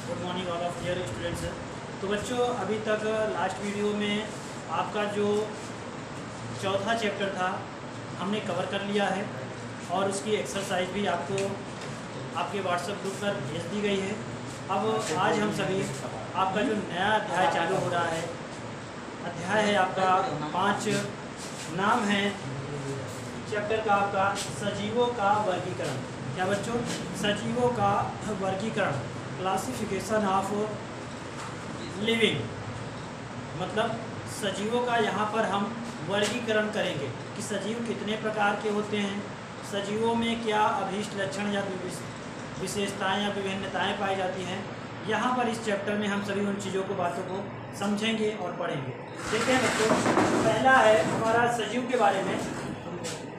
Good morning all of dear students. तो बच्चों, अभी तक लास्ट वीडियो में आपका जो चौथा चैप्टर था हमने कवर कर लिया है और उसकी एक्सरसाइज भी आपको आपके व्हाट्सएप ग्रुप पर भेज दी गई है। अब आज हम सभी आपका जो नया अध्याय चालू हो रहा है, अध्याय है आपका 5, नाम है चैप्टर का आपका सजीवों का वर्गीकरण। क्या बच्चों? सजीवों का वर्गीकरण, क्लासिफिकेशन ऑफ लिविंग, मतलब सजीवों का यहाँ पर हम वर्गीकरण करेंगे कि सजीव कितने प्रकार के होते हैं, सजीवों में क्या अभीष्ट लक्षण या विशेषताएं या विभिन्नताएं पाई जाती हैं। यहाँ पर इस चैप्टर में हम सभी उन चीज़ों को, बातों को समझेंगे और पढ़ेंगे। देखते हैं बच्चों, पहला है हमारा सजीव के बारे में।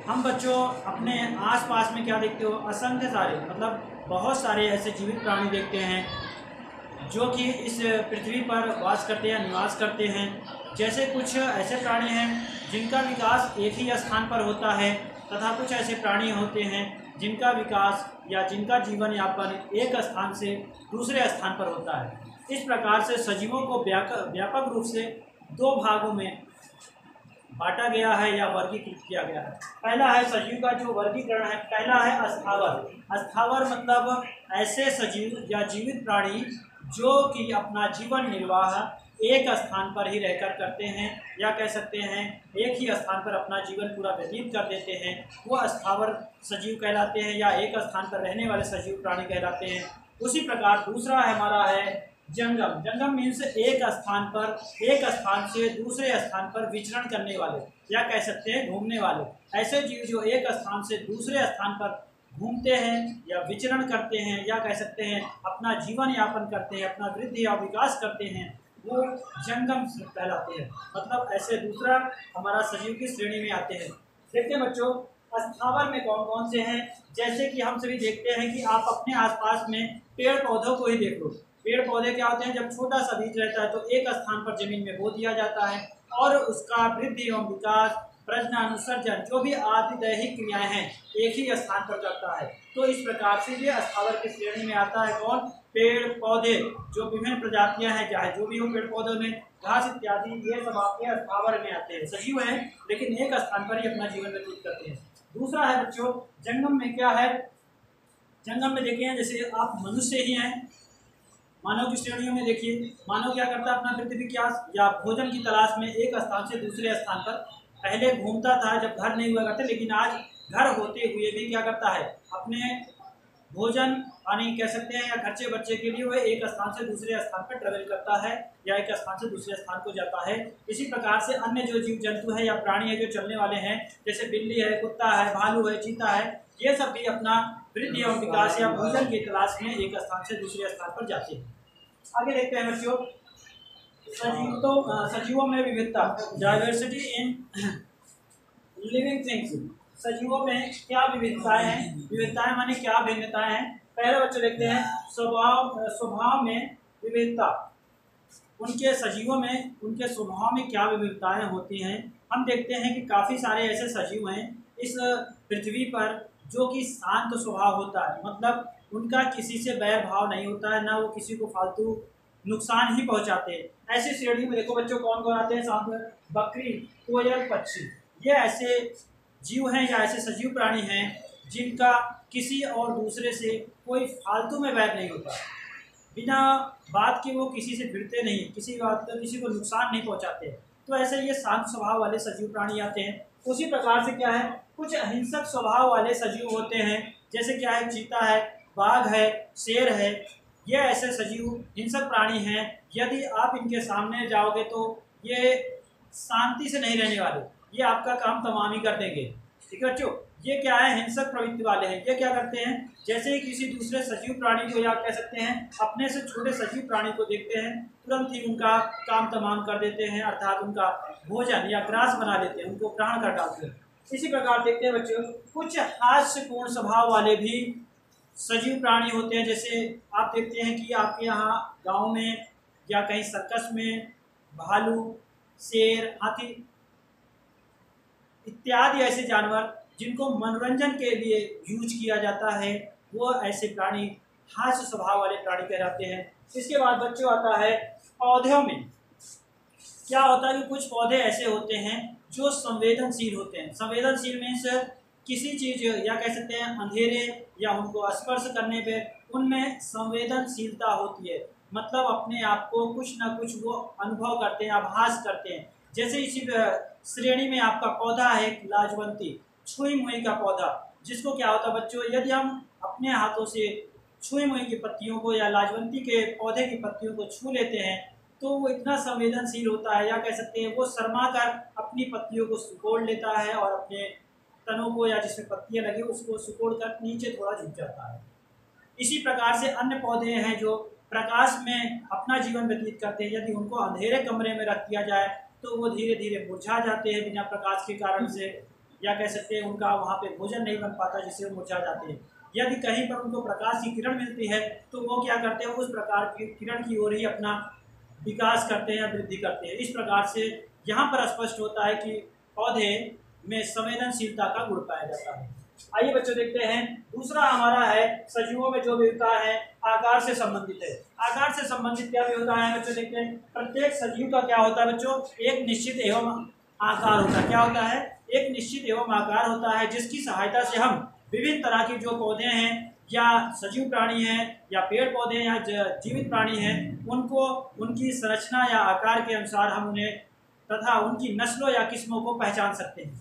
हम बच्चों अपने आसपास में क्या देखते हो? असंख्य सारे, मतलब बहुत सारे ऐसे जीवित प्राणी देखते हैं जो कि इस पृथ्वी पर वास करते हैं, निवास करते हैं। जैसे कुछ ऐसे प्राणी हैं जिनका विकास एक ही स्थान पर होता है तथा कुछ ऐसे प्राणी होते हैं जिनका विकास या जिनका जीवन यापन एक स्थान से दूसरे स्थान पर होता है। इस प्रकार से सजीवों को व्यापक रूप से 2 भागों में बांटा गया है या वर्गीकृत किया गया है। पहला है सजीव का जो वर्गीकरण है, पहला है अस्थावर। अस्थावर मतलब ऐसे सजीव या जीवित प्राणी जो कि अपना जीवन निर्वाह एक स्थान पर ही रहकर करते हैं, या कह सकते हैं एक ही स्थान पर अपना जीवन पूरा व्यतीत कर देते हैं, वो अस्थावर सजीव कहलाते हैं या एक स्थान पर रहने वाले सजीव प्राणी कहलाते हैं। उसी प्रकार दूसरा हमारा है जंगम। जंगम मीन्स एक स्थान से दूसरे स्थान पर विचरण करने वाले, या कह सकते हैं घूमने वाले। ऐसे जीव जो एक स्थान से दूसरे स्थान पर घूमते हैं या विचरण करते हैं, या कह सकते हैं अपना जीवन यापन करते हैं, अपना वृद्धि या विकास करते हैं, वो जंगम कहलाते हैं। मतलब ऐसे दूसरा हमारा सजीव की श्रेणी में आते हैं। देखते हैं बच्चों, अस्थावर में कौन कौन से हैं। जैसे कि हम सभी देखते हैं कि आप अपने आसपास में पेड़ पौधों को ही देख लो। पेड़ पौधे क्या होते हैं? जब छोटा सा बीज रहता है तो एक स्थान पर जमीन में बो दिया जाता है और उसका वृद्धि एवं विकास, प्रजनन, उत्सर्जन, जो भी आदि दैहिक क्रियाएं हैं एक ही स्थान पर करता है। तो इस प्रकार से ये अस्थावर की श्रेणी में आता है। कौन? पेड़ पौधे, जो विभिन्न प्रजातियां हैं, चाहे जो भी हो पेड़ पौधों में, घास इत्यादि, ये सब आपके अस्थावर में आते हैं। सजीव हैं लेकिन एक स्थान पर ही अपना जीवन व्यतीत करते हैं। दूसरा है बच्चों जंगम में। क्या है जंगम में? देखिए जैसे आप मनुष्य ही हैं, मानव की श्रेणियों में देखिए, मानव क्या करता है? अपना वृद्धि विकास या भोजन की तलाश में एक स्थान से दूसरे स्थान पर पहले घूमता था जब घर नहीं हुआ करते, लेकिन आज घर होते हुए भी क्या करता है? अपने भोजन पानी कह सकते हैं या खर्चे बच्चे के लिए वह एक स्थान से दूसरे स्थान पर ट्रेवल करता है या एक स्थान से दूसरे स्थान को जाता है। इसी प्रकार से अन्य जो जीव जंतु है या प्राणी है जो चलने वाले हैं, जैसे बिल्ली है, कुत्ता है, भालू है, चीता है, ये सब भी अपना वृद्धि एवं विकास या भोजन की तलाश में एक स्थान से दूसरे स्थान पर जाते हैं। आगे देखते हैं बच्चों, सजीवों में विविधता, डाइवर्सिटी इन लिविंग थिंग्स। सजीवों में क्या विविधताएं हैं? विविधताएं माने क्या भिन्नताएं हैं? पहले बच्चे देखते हैं स्वभाव में विविधता। उनके सजीवों में उनके स्वभाव में क्या विविधताएं होती हैं? हम देखते हैं कि काफ़ी सारे ऐसे सजीव हैं इस पृथ्वी पर जो कि शांत स्वभाव होता है, मतलब उनका किसी से बैर भाव नहीं होता है, ना वो किसी को फालतू नुकसान ही पहुंचाते हैं। ऐसी श्रेणी में देखो बच्चों कौन कौन आते हैं साथ में? बकरी, कोयल, पक्षी। ये ऐसे जीव हैं या ऐसे सजीव प्राणी हैं जिनका किसी और दूसरे से कोई फालतू में बैर नहीं होता, बिना बात के वो किसी से भिड़ते नहीं, किसी बात का किसी को नुकसान नहीं पहुंचाते। तो ऐसे ये शांत स्वभाव वाले सजीव प्राणी आते हैं। उसी प्रकार से क्या है, कुछ अहिंसक स्वभाव वाले सजीव होते हैं। जैसे क्या है? चीता है, बाघ है, शेर है। ये ऐसे सजीव हिंसक प्राणी हैं, यदि आप इनके सामने जाओगे तो ये शांति से नहीं रहने वाले, ये आपका काम तमाम ही कर देंगे। ठीक है बच्चों, ये क्या है? हिंसक प्रवृत्ति वाले हैं। ये क्या करते हैं? जैसे ही किसी दूसरे सजीव प्राणी को, या कह सकते हैं अपने से छोटे सजीव प्राणी को देखते हैं, तुरंत ही उनका काम तमाम कर देते हैं, अर्थात उनका भोजन या ग्रास बना देते हैं, उनको ग्रहण कर डालते हैं। इसी प्रकार देखते हैं बच्चों, कुछ हास्यपूर्ण स्वभाव वाले भी सजीव प्राणी होते हैं। जैसे आप देखते हैं कि आपके यहाँ गांव में या कहीं सर्कस में भालू, शेर, हाथी इत्यादि ऐसे जानवर जिनको मनोरंजन के लिए यूज किया जाता है, वो ऐसे प्राणी हास्य स्वभाव वाले प्राणी कहलाते हैं। इसके बाद बच्चों आता है पौधों में क्या होता है कि कुछ पौधे ऐसे होते हैं जो संवेदनशील होते हैं। संवेदनशील मीन्स किसी चीज या कह सकते हैं अंधेरे या उनको स्पर्श करने पे उनमें संवेदनशीलता होती है, मतलब अपने आप को कुछ ना कुछ वो अनुभव करते हैं, आभास करते हैं। जैसे इसी श्रेणी में आपका पौधा है लाजवंती, छुई मुई का पौधा, जिसको क्या होता है बच्चों, यदि हम अपने हाथों से छुई मुई की पत्तियों को या लाजवंती के पौधे की पत्तियों को छू लेते हैं तो वो इतना संवेदनशील होता है, या कह सकते हैं वो शर्मा कर अपनी पत्तियों को सुकोड़ लेता है और अपने तनों को या जिसमें पत्तियां लगी उसको सुकोड़ कर नीचे थोड़ा झुक जाता है। इसी प्रकार से अन्य पौधे हैं जो प्रकाश में अपना जीवन व्यतीत करते हैं, यदि उनको अंधेरे कमरे में रख दिया जाए तो वो धीरे धीरे मुरझा जाते हैं बिना प्रकाश के कारण से, या कह सकते हैं उनका वहाँ पे भोजन नहीं बन पाता जिससे वो मुरझा जाते हैं। यदि कहीं पर उनको प्रकाश की किरण मिलती है तो वो क्या करते हैं, उस प्रकार की किरण की ओर ही अपना विकास करते हैं, वृद्धि करते हैं। इस प्रकार से यहाँ पर स्पष्ट होता है कि पौधे में संवेदनशीलता का गुण पाया जाता है। आइए बच्चों देखते हैं दूसरा हमारा है सजीवों में जो विविधता है आकार से संबंधित है। आकार से संबंधित क्या विविधता है बच्चों देखते हैं। प्रत्येक सजीव का क्या होता है बच्चों, एक निश्चित एवं आकार होता है। क्या होता है, एक निश्चित एवं आकार होता है जिसकी सहायता से हम विभिन्न तरह के जो पौधे हैं या सजीव प्राणी हैं या पेड़ पौधे या जीवित प्राणी हैं उनको उनकी संरचना या आकार के अनुसार हम उन्हें तथा उनकी नस्लों या किस्मों को पहचान सकते हैं।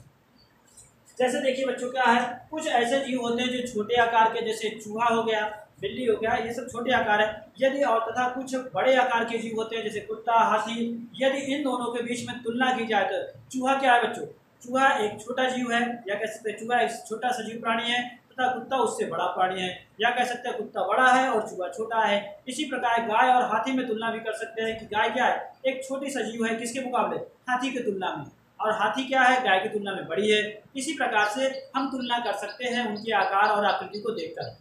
जैसे देखिए बच्चों क्या है, कुछ ऐसे जीव होते हैं जो छोटे आकार के, जैसे चूहा हो गया, बिल्ली हो गया, ये सब छोटे आकार है। यदि और तथा कुछ बड़े आकार के जीव होते हैं जैसे कुत्ता, हाथी। यदि इन दोनों के बीच में तुलना की जाए तो चूहा क्या है बच्चों, चूहा एक छोटा जीव है, या कह सकते हैं चूहा एक छोटा सजीव प्राणी है तथा कुत्ता उससे बड़ा प्राणी है, या कह सकते हैं कुत्ता बड़ा है और चूहा छोटा है। इसी प्रकार गाय और हाथी में तुलना भी कर सकते हैं कि गाय क्या है, एक छोटी सजीव है किसके मुकाबले, हाथी की तुलना में, और हाथी क्या है, गाय की तुलना में बड़ी है। इसी प्रकार से हम तुलना कर सकते हैं उनके आकार और आकृति को देखकर।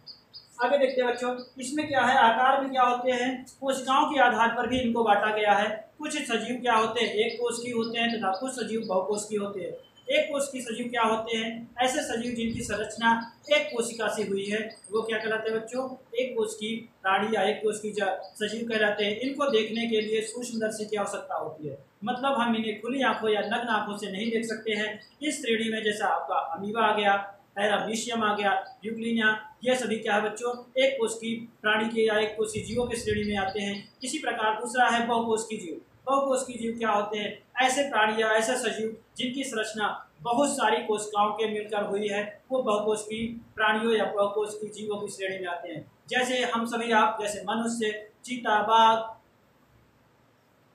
आगे देखते हैं बच्चों, इसमें क्या है, आकार में क्या होते हैं, कोशिकाओं के आधार पर भी इनको बांटा गया है। कुछ सजीव क्या होते हैं, एक कोशिकीय होते हैं तथा कुछ सजीव बहुकोशिकीय होते हैं। एक कोशिकीय सजीव क्या होते हैं, ऐसे सजीव जिनकी संरचना एक कोशिका से हुई है वो क्या कहलाते हैं बच्चों, एक कोशिकीय प्राणी या एक कोशिकीय सजीव कहलाते हैं। इनको देखने के लिए सूक्ष्मदर्शी की आवश्यकता होती है, मतलब हम इन्हें खुली आंखों या नग्न आंखों से नहीं देख सकते हैं। इस श्रेणी में जैसा आपका अमीबा आ गया, पैरामीशियम आ गया, यूग्लिनिया, ये सभी क्या है बच्चों, एक कोशिकीय प्राणी के या एक कोशिकीय जीवों की श्रेणी में आते हैं। इसी प्रकार दूसरा है बहुकोशिकीय जीव। बहुकोशिकीय जीव क्या होते हैं, ऐसे प्राणी या ऐसे सजीव जिनकी संरचना बहुत सारी कोशिकाओं के मिलकर हुई है, वो बहुकोशिकीय प्राणियों या बहुकोशिकीय जीवों की श्रेणी में आते हैं। जैसे हम सभी आप, जैसे मनुष्य, चीता, बाघ,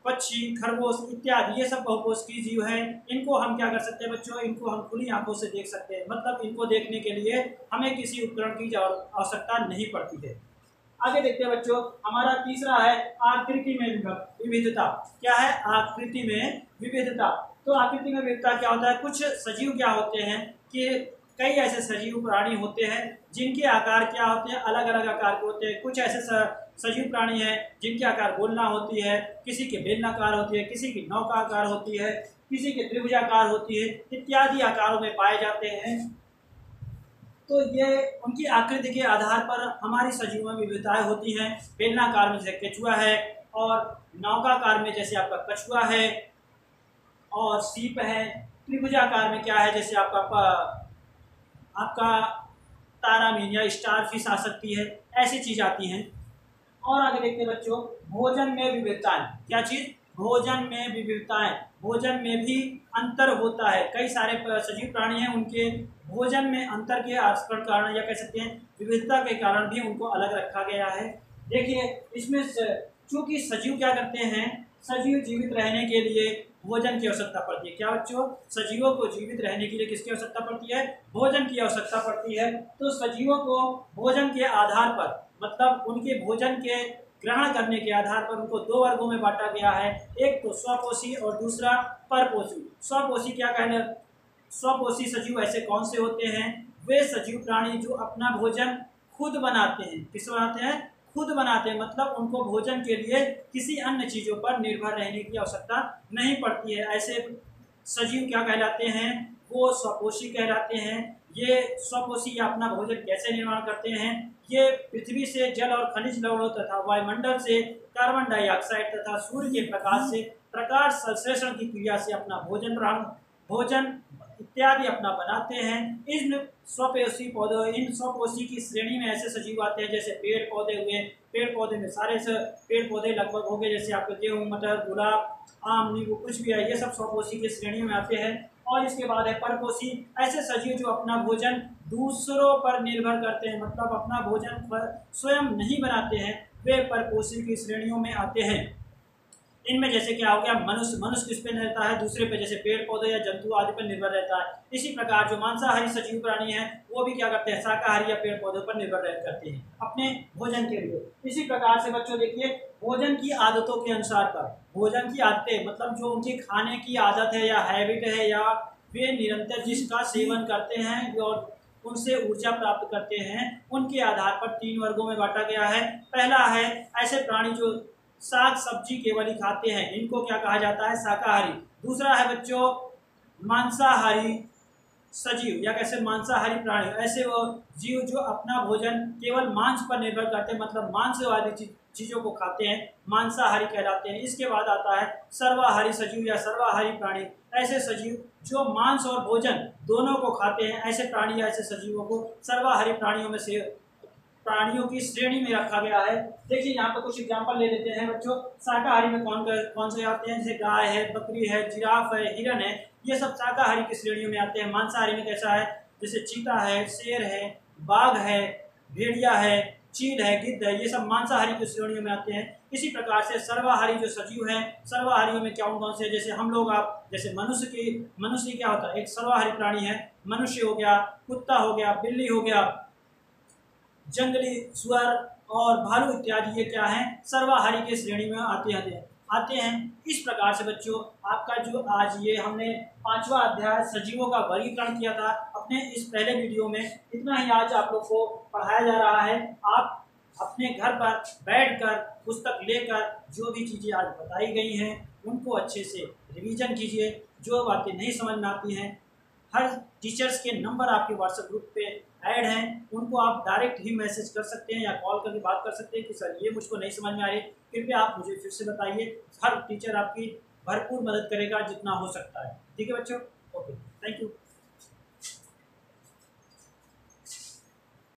पक्षी, खरगोश इत्यादि, ये सब बहुकोशिकीय जीव हैं। इनको हम क्या कर सकते हैं बच्चों, इनको हम खुली आंखों से देख सकते हैं, मतलब इनको देखने के लिए हमें किसी उपकरण की आवश्यकता नहीं पड़ती है। आगे देखते हैं बच्चों, हमारा तीसरा है आकृति में विविधता। क्या है, आकृति में विविधता। तो आकृति में विविधता क्या होता है, कुछ सजीव क्या होते हैं कि कई ऐसे सजीव प्राणी होते हैं जिनके आकार क्या होते हैं, अलग अलग आकार के होते हैं। कुछ ऐसे सजीव प्राणी हैं जिनके आकार गोलना होती है, किसी के बेलनाकार होती है, किसी की नौकाकार होती है, किसी के त्रिभुजाकार होती है, इत्यादि आकारों में पाए जाते हैं। तो ये उनकी आकृति के आधार पर हमारी सजीवों में विविधताएं होती हैं। बेलनाकार में जैसे केचुआ है, और नौकाकार में जैसे आपका कछुआ है और सीप है। त्रिभुजाकार में क्या है, जैसे आपका तारामीन या स्टार फिश आ सकती है, ऐसी चीज आती हैं। और आगे देखते हैं बच्चों, भोजन में विविधताएं। क्या चीज, भोजन में विविधताएं। भोजन में भी अंतर होता है। कई सारे सजीव प्राणी हैं, उनके भोजन में अंतर के कारण या कह सकते हैं विविधता के कारण भी उनको अलग रखा गया है। देखिए इसमें चूंकि सजीव क्या करते हैं, सजीव जीवित रहने के लिए भोजन की आवश्यकता पड़ती है। क्या बच्चों, सजीवों को जीवित रहने के लिए किसकी आवश्यकता पड़ती है, भोजन की आवश्यकता पड़ती है। तो सजीवों को भोजन के आधार पर, मतलब उनके भोजन के ग्रहण करने के आधार पर उनको दो वर्गों में बांटा गया है। एक तो स्वपोषी और दूसरा परपोषी। स्वपोषी क्या कहना, स्वपोषी सजीव ऐसे कौन से होते हैं, वे सजीव प्राणी जो अपना भोजन खुद बनाते हैं। किस बनाते हैं, खुद बनाते हैं, मतलब उनको भोजन के लिए किसी अन्य चीजों पर निर्भर रहने की आवश्यकता नहीं पड़ती है। ऐसे सजीव क्या कहलाते हैं, वो स्वपोषी कहलाते हैं। ये स्वपोषी अपना भोजन कैसे निर्माण करते हैं, ये पृथ्वी से जल और खनिज लवणों तथा वायुमंडल से कार्बन डाइऑक्साइड तथा सूर्य के प्रकाश से प्रकाश संश्लेषण की क्रिया से अपना भोजन इत्यादि अपना बनाते हैं। इन स्वपोषी पौधों इन स्वपोषी की श्रेणी में ऐसे सजीव आते हैं जैसे पेड़ पौधे हुए। पेड़ पौधे में सारे पेड़ पौधे लगभग हो गए, जैसे आपके गेहूँ, मटर, गुलाब, आम, नींबू, कुछ भी है, ये सब स्वपोषी की श्रेणी में आते हैं। और इसके बाद है परपोषी, ऐसे सजीव जो अपना भोजन दूसरों पर निर्भर करते हैं, मतलब अपना भोजन स्वयं नहीं बनाते हैं, वे परपोषी की श्रेणियों में आते हैं। इनमें जैसे क्या हो गया, मनुष्य किस पे रहता है, दूसरे पे, जैसे पेड़ पौधे या जंतु आदि पर निर्भर रहता है। इसी प्रकार जो मांसाहारी सजीव प्राणी हैं वो भी क्या करते हैं, शाकाहारी या पेड़ पौधों पर निर्भर करते हैं अपने भोजन के लिए। इसी प्रकार से बच्चों देखिए, भोजन की आदतों के अनुसार पर, भोजन की आदतें मतलब जो उनकी खाने की आदत है या हैबिट है, या वे निरंतर जिसका सेवन करते हैं और उनसे ऊर्जा प्राप्त करते हैं, उनके आधार पर 3 वर्गों में बांटा गया है। पहला है ऐसे प्राणी जो साग सब्जी केवल ही खाते हैं, इनको क्या कहा जाता है, शाकाहारी। दूसरा है बच्चों मांसाहारी सजीव या कैसे मांसाहारी प्राणी, ऐसे वो जीव जो अपना भोजन केवल मांस पर निर्भर करते हैं, मतलब मांस वाली चीजों को खाते हैं, मांसाहारी कहलाते हैं। इसके बाद आता है सर्वाहारी सजीव या सर्वाहारी प्राणी, ऐसे सजीव जो मांस और भोजन दोनों को खाते हैं, ऐसे प्राणी या ऐसे सजीवों को सर्वाहारी प्राणियों की श्रेणी में रखा गया है। देखिए यहाँ पर कुछ एग्जांपल ले लेते हैं बच्चों। शाकाहारी में कौन से आते हैं, जैसे गाय है, बकरी है, जिराफ है, हिरन है, ये सब शाकाहारी की श्रेणियों में आते हैं। मांसाहारी में कैसा है, जैसे चीता है, शेर है, बाघ है, भेड़िया है, चील है, गिद्ध है, ये सब मांसाहारी की श्रेणियों में आते हैं। इसी प्रकार से सर्वाहारी जो सजीव हैं, सर्वाहारियों में कौन से, जैसे हम लोग आप, जैसे मनुष्य क्या होता है, एक सर्वाहारी प्राणी है। मनुष्य हो गया, कुत्ता हो गया, बिल्ली हो गया, जंगली सुअर और भालू इत्यादि, ये क्या हैं, सर्वाहारी के श्रेणी में आते हैं। इस प्रकार से बच्चों आपका जो आज ये हमने 5वां अध्याय सजीवों का वर्गीकरण किया था अपने इस पहले वीडियो में, इतना ही आज आप लोग को पढ़ाया जा रहा है। आप अपने घर पर बैठकर पुस्तक लेकर जो भी चीज़ें आज बताई गई हैं उनको अच्छे से रिवीजन कीजिए। जो बातें नहीं समझ में आती हैं, हर टीचर्स के नंबर आपके व्हाट्सएप ग्रुप पे ऐड हैं, उनको आप डायरेक्ट ही मैसेज कर सकते हैं या कॉल करके बात कर सकते हैं कि सर ये मुझको नहीं समझ में आ रही, कृपया आप मुझे फिर से बताइए। हर टीचर आपकी भरपूर मदद करेगा जितना हो सकता है। ठीक है बच्चों, ओके, थैंक यू।